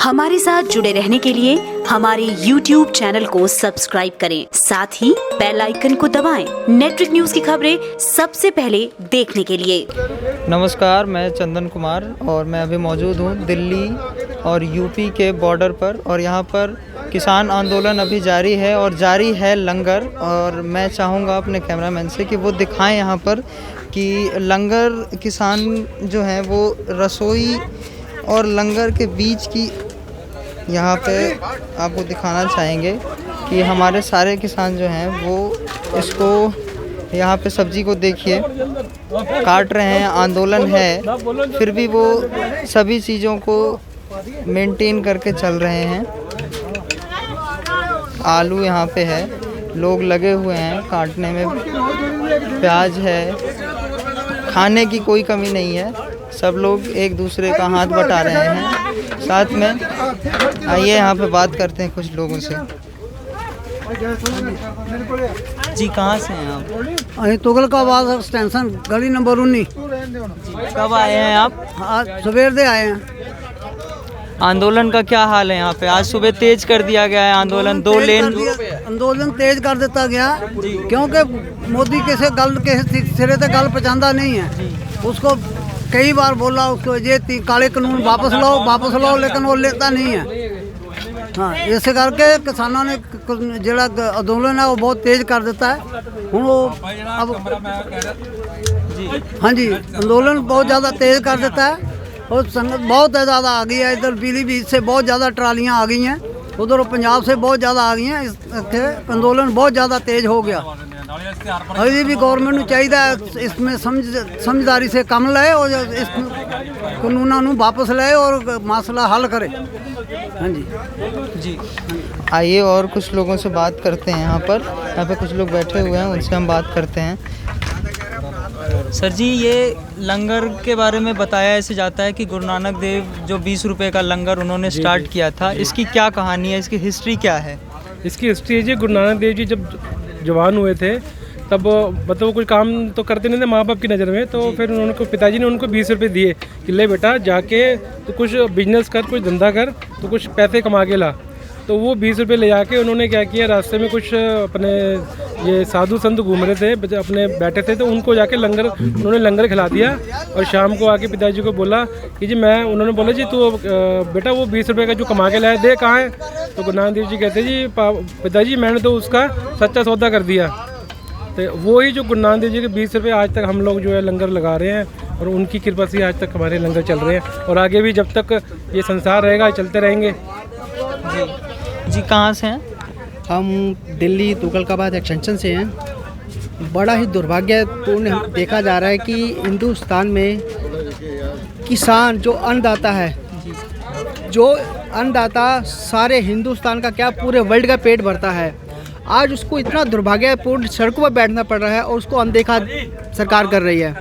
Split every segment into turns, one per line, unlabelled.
हमारे साथ जुड़े रहने के लिए हमारे YouTube चैनल को सब्सक्राइब करें, साथ ही बेल आइकन को दबाएं। नेटवर्क न्यूज की खबरें सबसे पहले देखने के लिए।
नमस्कार, मैं चंदन कुमार और मैं अभी मौजूद हूँ दिल्ली और यूपी के बॉर्डर पर, और यहाँ पर किसान आंदोलन अभी जारी है और जारी है लंगर। और मैं चाहूँगा अपने कैमरामैन से कि वो दिखाएं यहाँ पर कि लंगर किसान जो हैं वो रसोई और लंगर के बीच की यहाँ पे आपको दिखाना चाहेंगे कि हमारे सारे किसान जो हैं वो इसको यहाँ पे सब्जी को देखिए काट रहे हैं। आंदोलन है फिर भी वो सभी चीज़ों को मेंटेन करके चल रहे हैं। आलू यहाँ पे है, लोग लगे हुए हैं काटने में, प्याज है, खाने की कोई कमी नहीं है। सब लोग एक दूसरे का हाथ बटा रहे हैं साथ में। आइए यहाँ पे बात करते हैं कुछ लोगों से। जी, कहाँ से हैं आप?
अभी तुगलकाबाद स्टेशन गली नंबर 19।
कब आए हैं आप?
आज सवेर दे आए हैं।
आंदोलन का क्या हाल है यहाँ पे? आज सुबह तेज कर दिया गया है आंदोलन, 2 लेन
आंदोलन तेज कर दिता गया क्योंकि मोदी के सिरे से गल पहुँचाता नहीं है। उसको कई बार बोला, उसको ये काले कानून वापस लाओ, लेकिन वो लेता नहीं है। हाँ, इस करके किसानों ने जोड़ा आंदोलन है वो बहुत तेज कर देता है। हूँ वो अब हाँ जी, आंदोलन बहुत ज़्यादा तेज कर देता है और संगत बहुत ज़्यादा आ गई है। इधर पीलीभीत से बहुत ज़्यादा ट्रालियाँ आ गई हैं, उधर पंजाब से बहुत ज़्यादा आ गई हैं। इस आंदोलन बहुत ज़्यादा तेज हो गया। अभी भी गवर्नमेंट को चाहिए इसमें समझदारी से काम ले और इस कानूनों को वापस ले और मसला हल करे। हाँ जी।
आइए और कुछ लोगों से बात करते हैं। यहाँ पे कुछ लोग बैठे हुए हैं, उनसे हम बात करते हैं। सर जी, ये लंगर के बारे में बताया ऐसे जाता है कि गुरु नानक देव जो 20 रुपए का लंगर उन्होंने स्टार्ट किया था, इसकी क्या कहानी है, इसकी हिस्ट्री क्या है?
इसकी हिस्ट्री है जी, गुरु नानक देव जी जब जवान हुए थे तब मतलब वो कोई काम तो करते नहीं थे माँ बाप की नज़र में, तो फिर उनको पिताजी ने उनको 20 रुपये दिए कि ले बेटा जाके तो कुछ बिजनेस कर, कुछ धंधा कर, तो कुछ पैसे कमा के ला। तो वो 20 रुपये ले जाके उन्होंने क्या किया, रास्ते में कुछ अपने ये साधु संत घूम रहे थे, अपने बैठे थे, तो उनको जाके उन्होंने लंगर खिला दिया। और शाम को आके पिताजी को बोला कि जी उन्होंने बोला जी तो बेटा वो 20 रुपये का जो कमा के लाया दे कहाँ है? तो गुरु नानक देव जी कहते जी पिताजी मैंने तो उसका सच्चा सौदा कर दिया। तो वही जो गुरु नानक देव जी के 20 रुपये आज तक हम लोग जो है लंगर लगा रहे हैं और उनकी कृपा से आज तक हमारे लंगर चल रहे हैं और आगे भी जब तक ये संसार रहेगा चलते रहेंगे।
जी, कहाँ से हैं?
हम दिल्ली तुगलकाबाद एक्सटेंशन से हैं। बड़ा ही दुर्भाग्यपूर्ण देखा जा रहा है कि हिंदुस्तान में किसान जो अन्नदाता है, जो अन्नदाता सारे हिंदुस्तान का क्या पूरे वर्ल्ड का पेट भरता है, आज उसको इतना दुर्भाग्यपूर्ण सड़कों पर बैठना पड़ रहा है और उसको अनदेखा सरकार कर रही है।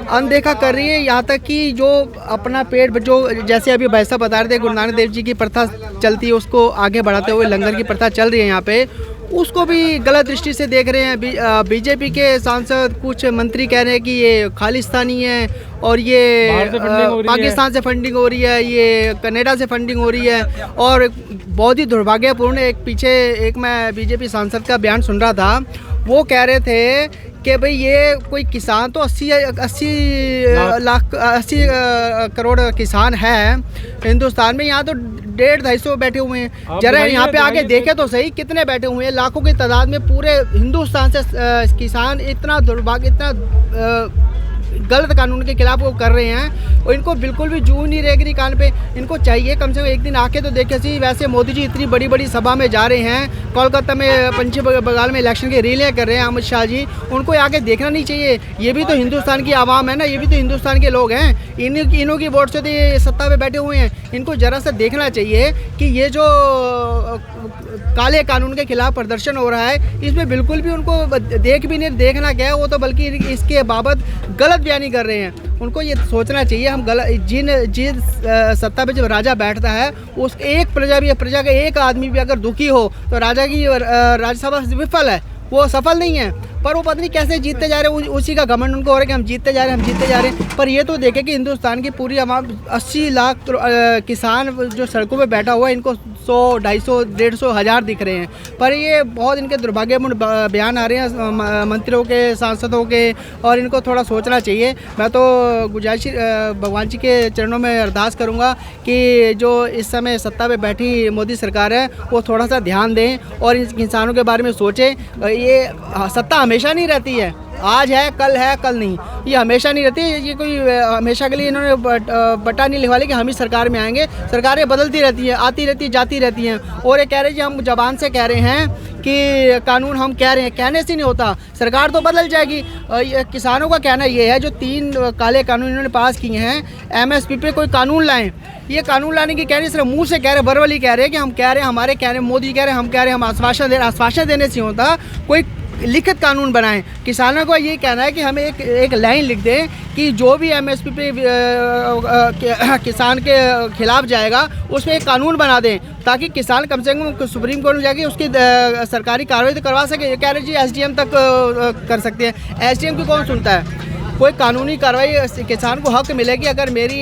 अनदेखा कर रही है, यहाँ तक कि जो अपना पेट जो जैसे अभी भाई साहब बता रहे थे गुरु नानक देव जी की प्रथा चलती है, उसको आगे बढ़ाते हुए लंगर की प्रथा चल रही है यहाँ पे, उसको भी गलत दृष्टि से देख रहे हैं। बीजेपी के सांसद कुछ मंत्री कह रहे हैं कि ये खालिस्तानी है और ये पाकिस्तान से फंडिंग हो रही है, ये कनाडा से फंडिंग हो रही है। और बहुत ही दुर्भाग्यपूर्ण एक मैं बीजेपी सांसद का बयान सुन रहा था, वो कह रहे थे कि भाई ये कोई किसान तो 80 करोड़ किसान है हिंदुस्तान में, यहाँ तो 150-250 बैठे हुए हैं। जरा यहाँ पे आके देखे तो सही कितने बैठे हुए हैं, लाखों की तादाद में पूरे हिंदुस्तान से किसान इतना दुर्भाग्य, इतना गलत कानून के खिलाफ वो कर रहे हैं और इनको बिल्कुल भी जू नहीं रेगरी कान पे। इनको चाहिए कम से कम एक दिन आके तो देखे सी। वैसे मोदी जी इतनी बड़ी बड़ी सभा में जा रहे हैं, कोलकाता में पश्चिम बंगाल में इलेक्शन की रैलियां कर रहे हैं अमित शाह जी, उनको आके देखना नहीं चाहिए? ये भी तो हिंदुस्तान की आवाम है ना, ये भी तो हिंदुस्तान के लोग हैं, इन्हों की वोट से तो ये सत्ता पे बैठे हुए हैं। इनको जरा सा देखना चाहिए कि ये जो काले कानून के खिलाफ प्रदर्शन हो रहा है, इसमें बिल्कुल भी उनको देखना क्या है, वो तो बल्कि इसके बाबत गलत बयानी कर रहे हैं। उनको ये सोचना चाहिए हम जिन सत्ता पे जब राजा बैठता है, उस एक प्रजा का एक आदमी भी अगर दुखी हो तो राजा की राज्यसभा विफल है, वो सफल नहीं है। पर वो पता नहीं कैसे जीतते जा रहे हैं, उसी का घमंड उनको हो रहा है कि हम जीतते जा रहे हैं। पर ये तो देखें कि हिंदुस्तान की पूरी आवाम 80 लाख किसान जो सड़कों पे बैठा हुआ है, इनको 100, 250, 150, 1000 दिख रहे हैं। पर ये बहुत इनके दुर्भाग्यपूर्ण बयान आ रहे हैं मंत्रियों के, सांसदों के, और इनको थोड़ा सोचना चाहिए। मैं तो गुजारिश भगवान जी के चरणों में अरदास करूँगा कि जो इस समय सत्ता पे बैठी मोदी सरकार है वो थोड़ा सा ध्यान दें और इन किसानों के बारे में सोचें। ये सत्ता हमेशा नहीं रहती है, आज है कल नहीं, ये हमेशा नहीं रहती। ये कोई हमेशा के लिए इन्होंने बटा नहीं लिखवा लिया कि हम ही सरकार में आएंगे। सरकारें बदलती रहती हैं, आती रहती, जाती रहती हैं। और ये कह रहे हैं कि हम जबान से कह रहे हैं कि कानून हम कह रहे हैं, कहने से नहीं होता, सरकार तो बदल जाएगी। किसानों का कहना ये है जो 3 काले कानून इन्होंने पास किए हैं, MSP पे कोई कानून लाएं। ये कानून लाने की कह रहे, सिर्फ मुंह से कह रहे, वर्बली कह रहे हैं कि हम कह रहे हैं, हमारे कह रहे हैं, मोदी कह रहे हैं, हम कह रहे हैं, हम आश्वासन देने से होता, कोई लिखित कानून बनाएं। किसानों को ये कहना है कि हमें एक लाइन लिख दें कि जो भी MSP पे किसान के खिलाफ जाएगा उसमें एक कानून बना दें, ताकि किसान कम से कम सुप्रीम कोर्ट में जाके उसकी सरकारी कार्रवाई तो करवा सके। ये कह रहे जी SDM तक कर सकते हैं, SDM की कौन सुनता है? कोई कानूनी कार्रवाई किसान को हक मिलेगी। अगर मेरी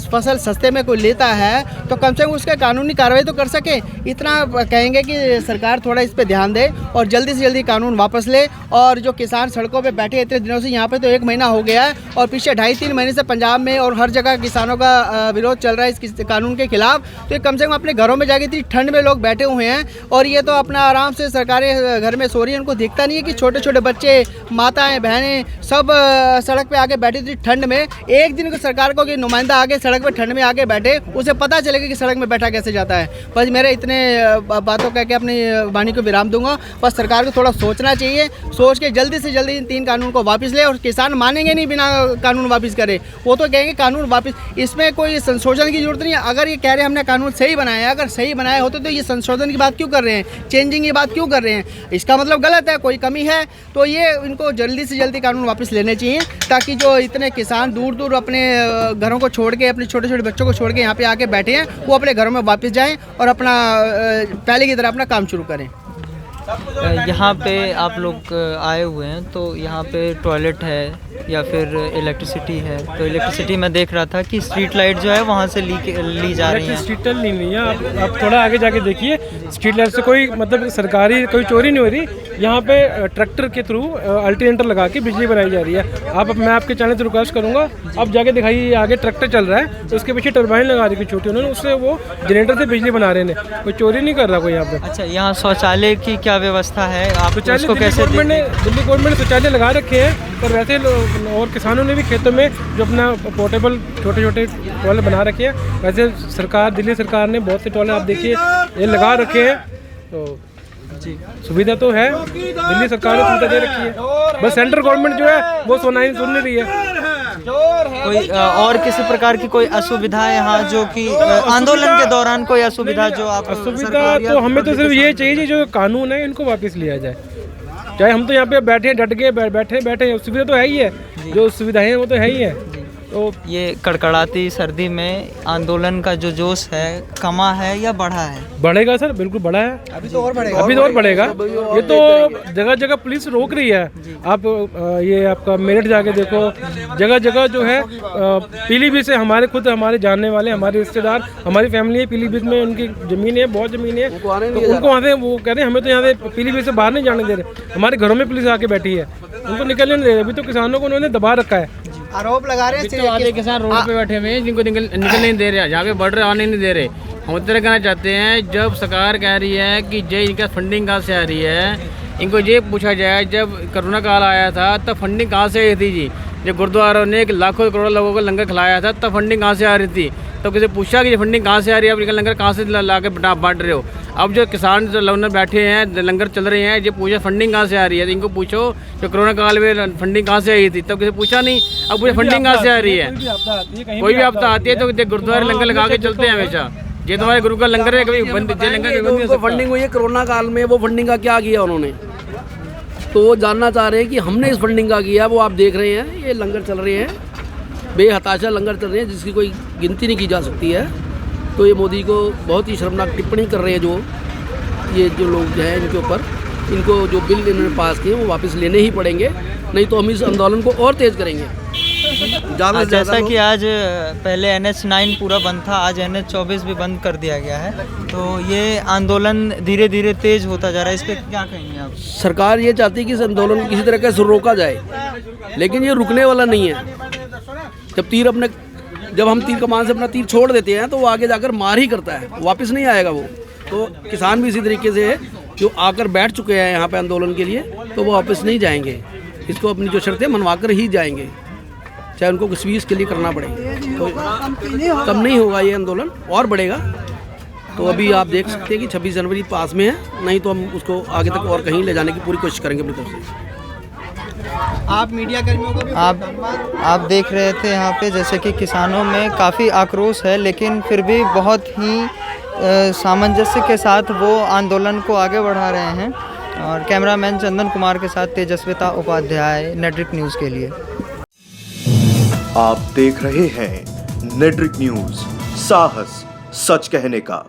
फसल सस्ते में कोई लेता है तो कम से कम उसका कानूनी कार्रवाई तो कर सके। इतना कहेंगे कि सरकार थोड़ा इस पे ध्यान दे और जल्दी से जल्दी कानून वापस ले। और जो किसान सड़कों पे बैठे इतने दिनों से, यहाँ पे तो 1 महीना हो गया है और पीछे 2.5-3 महीने से पंजाब में और हर जगह किसानों का विरोध चल रहा है इस कानून के खिलाफ। तो ये कम से कम अपने घरों में जाके, इतनी ठंड में लोग बैठे हुए हैं और ये तो अपना आराम से सरकारें घर में सो रही हैं। उनको दिखता नहीं है कि छोटे छोटे बच्चे, माताएँ, बहनें सब सड़क पे आके बैठी थी ठंड में। एक दिन को सरकार को कि नुमाइंदा आगे सड़क पे ठंड में आके बैठे, उसे पता चलेगा कि सड़क में बैठा कैसे जाता है। बस मेरे इतने बातों कह के अपनी वाणी को विराम दूंगा। बस सरकार को थोड़ा सोचना चाहिए, सोच के जल्दी से जल्दी इन 3 कानून को वापस ले। और किसान मानेंगे नहीं बिना कानून वापस करे, वो तो कहेंगे कानून वापस। इसमें कोई संशोधन की जरूरत नहीं है। अगर ये कह रहे हैं हमने कानून सही बनाया है, अगर सही बनाए होते तो ये संशोधन की बात क्यों कर रहे हैं, चेंजिंग की बात क्यों कर रहे हैं? इसका मतलब गलत है, कोई कमी है। तो ये इनको जल्दी से जल्दी कानून वापस लेने चाहिए, ताकि जो इतने किसान दूर दूर अपने घरों को छोड़ के, अपने छोटे छोटे बच्चों को छोड़ के यहाँ पे आके बैठे हैं, वो अपने घरों में वापस जाएं और अपना पहले की तरह अपना काम शुरू करें।
यहाँ पे आप लोग आए हुए हैं तो यहाँ पे टॉयलेट है या फिर इलेक्ट्रिसिटी है? तो इलेक्ट्रिसिटी मैं देख रहा था कि स्ट्रीट लाइट जो है वहाँ से ली जा रही है।
स्ट्रीट लाइट नहीं है, आप थोड़ा आगे जाके देखिए। स्ट्रीट लाइट से कोई मतलब सरकारी कोई चोरी नहीं हो रही। यहाँ पे ट्रैक्टर के थ्रू अल्टरनेटर लगा के बिजली बनाई जा रही है। मैं आपके चैनल से रिक्वेस्ट करूँगा, आप जाके दिखाइए, आगे ट्रैक्टर चल रहा है, तो उसके पीछे टरबाइन लगा रही है छोटी उन्होंने, उससे वो जनरेटर से बिजली बना रहे हैं। कोई चोरी नहीं कर रहा कोई यहाँ पे।
अच्छा, यहाँ शौचालय की क्या व्यवस्था है? आप उसको कैसे?
दिल्ली गवर्नमेंट ने शौचालय लगा रखे हैं, पर वैसे और किसानों ने भी खेतों में जो अपना पोर्टेबल छोटे छोटे टॉयलेट बना रखे हैं। वैसे सरकार, दिल्ली सरकार ने बहुत से टॉयलेट आप देखिए ये लगा रखे हैं, तो जी सुविधा तो है, दिल्ली सरकार ने सुविधा दे रखी है। बस सेंट्रल गवर्नमेंट जो है वो सुन नहीं रही है।
कोई और किसी प्रकार की कोई असुविधा यहाँ, जो कि आंदोलन के दौरान कोई असुविधा जो आप?
असुविधा तो हमें तो सिर्फ ये चाहिए जो कानून है इनको वापस लिया जाए। चाहे हम तो यहाँ पे बैठे डट के बैठे, सुविधा तो है ही है, जो सुविधाएं हैं वो तो है ही है। तो
ये कड़कड़ाती सर्दी में आंदोलन का जो जोश है कमा है या बढ़ा है?
बढ़ेगा सर, बिल्कुल बढ़ा है। अभी तो और बढ़ेगा। ये तो जगह जगह पुलिस रोक रही है। आप ये आपका मेरठ जाके देखो, जगह जगह जो है पीलीभीत से हमारे जानने वाले, हमारे रिश्तेदार, हमारी फैमिली है पीलीभीत में, उनकी ज़मीन है, बहुत ज़मीन है, तो उनको वहाँ से वो कहते हैं हमें तो यहाँ से पीलीभीत से बाहर नहीं जाने दे रहे। हमारे घरों में पुलिस आके बैठी है, उनको निकलने नहीं दे रहे। अभी तो किसानों को उन्होंने दबा रखा है।
आरोप लगा रहे हैं
तो आधे किसान रोड पे बैठे हुए हैं जिनको निकलने नहीं दे रहे, जहाँ पे बढ़ रहे आने नहीं दे रहे। हम उत्तर कहना चाहते हैं, जब सरकार कह रही है कि जय इनका फंडिंग कहाँ से आ रही है, इनको ये पूछा जाए जब कोरोना काल आया था तब फंडिंग कहाँ से आई थी जी? जब गुरुद्वारों ने लाखों करोड़ों लोगों को लंगर खिलाया था तब फंडिंग कहाँ से आ रही थी? तो किसी पूछा कि ये फंडिंग कहाँ से आ रही है, आप लंगर कहाँ से ला के बांट रहे हो? अब जो किसान जो लोनर बैठे हैं, लंगर चल रहे हैं, ये पूछा फंडिंग कहाँ से आ रही है? तो इनको पूछो जो कोरोना काल में फंडिंग कहाँ से आई थी, तब किसी पूछा नहीं। अब पूछे फंडिंग कहाँ से आ रही है? कोई भी आपदा आती है तो गुरुद्वारे लंगर लगा के चलते हैं हमेशा। ये तुम्हारे गुरु का लंगर है, कभी लंगर
फंडिंग हुई है कोरोना काल में, वो फंडिंग का क्या किया उन्होंने, तो वो जानना चाह रहे हैं कि हमने इस फंडिंग का किया। वो आप देख रहे हैं ये लंगर चल रहे हैं, बेहताशा लंगर चल रहे हैं जिसकी कोई गिनती नहीं की जा सकती है। तो ये मोदी को बहुत ही शर्मनाक टिप्पणी कर रहे हैं जो लोग हैं इनके ऊपर। इनको जो बिल इन्होंने पास किए वो वापस लेने ही पड़ेंगे, नहीं तो हम इस आंदोलन को और तेज़ करेंगे। ज़्यादा से
जैसा
ज़्यादा
कि आज पहले NH9 पूरा बंद था, आज NH24 भी बंद कर दिया गया है, तो ये आंदोलन धीरे धीरे तेज होता जा रहा है, इस पर क्या कहेंगे आप?
सरकार ये चाहती है कि इस आंदोलन को किसी तरह से रोका जाए, लेकिन ये रुकने वाला नहीं है। जब हम तीर कमान से अपना तीर छोड़ देते हैं तो वो आगे जाकर मार ही करता है, वापस नहीं आएगा वो। तो किसान भी इसी तरीके से है, जो आकर बैठ चुके हैं यहाँ पे आंदोलन के लिए, तो वो वापस नहीं जाएंगे, इसको अपनी जो शर्तें मनवा कर ही जाएंगे, चाहे उनको कुछ भी इसके लिए करना पड़े। तो तब नहीं होगा ये आंदोलन, और बढ़ेगा। तो अभी आप देख सकते हैं कि 26 जनवरी पास में है, नहीं तो हम उसको आगे तक और कहीं ले जाने की पूरी कोशिश करेंगे अपनी तरफ से।
आप मीडिया कर्मियों को भी
आप देख रहे थे यहाँ पे जैसे कि किसानों में काफ़ी आक्रोश है, लेकिन फिर भी बहुत ही सामंजस्य के साथ वो आंदोलन को आगे बढ़ा रहे हैं। और कैमरामैन चंदन कुमार के साथ तेजस्विता उपाध्याय, नेट्रिक न्यूज़ के लिए।
आप देख रहे हैं नेट्रिक न्यूज़, साहस सच कहने का।